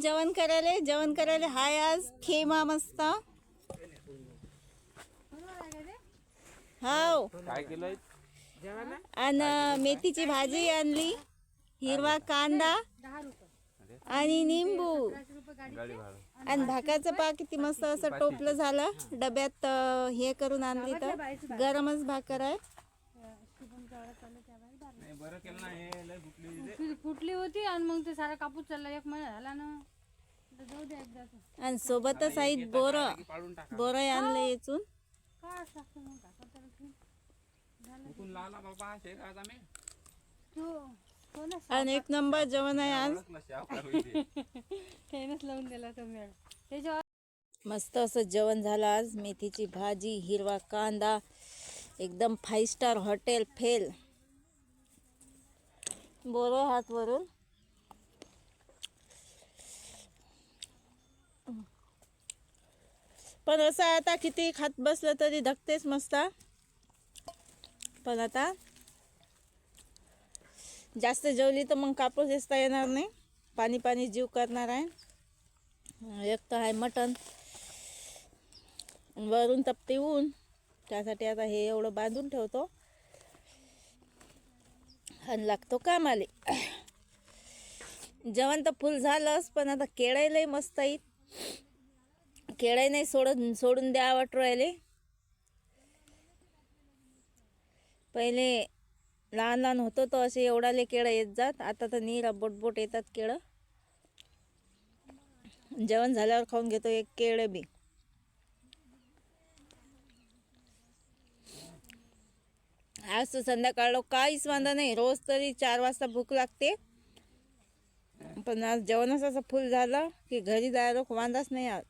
जेवण करायला हाय आज खेमा मस्त. हाव काय केलंय? आणि मेथीची भाजी आणली, हिरवा कांदा आणि निंबू आणि भाकाचं पा किती मस्त असं टोपलं झालं डब्यात. हे करून आणली तर गरमच भाकर आहे. फुटली होती आणि मग ते सारा कापूस चालला, 1 महिना झाला ना. जाऊ दे एकदा. आणि सोबतच आहेत बोरं आणलं येचून. काय टाकतो मग आणि एक नंबर जेवण आहे आज. ट्रेनच लावून दिला तुम्ही त्याच्यावर. मस्त असं जेवण झालं आज. मेथीची भाजी, हिरवा कांदा, एकदम 5 स्टार हॉटेल फेल. बोरं हात वरून. पण असं आता किती खात बसलं तरी धकतेच मस्त. पण आता जास्त जेवली तर मग कापूस दिसता येणार नाही, पाणी पाणी जीव करणार आहे. एक तर आहे मटण, वरून तपती ऊन. त्यासाठी आता हे एवढं बांधून ठेवतो आणि लागतो कामाले. जेवण तर फुल झालंच, पण आता केळायलाही मस्त आहेत. केळाही नाही सोडून द्या वाटू राहिले. पहिले लहान लहान होतो तर असे एवढाले केळं येत जात, आता तर नीरा बोटबोट येतात केळं. जेवण झाल्यावर खाऊन घेतो एक केळं बी. आज तर संध्याकाळ काहीच वांदा नाही, रोज तरी 4 वाजता भूक लागते. पण आज जेवणच असं फुल झालं की घरी जायला वांदाच नाही आज.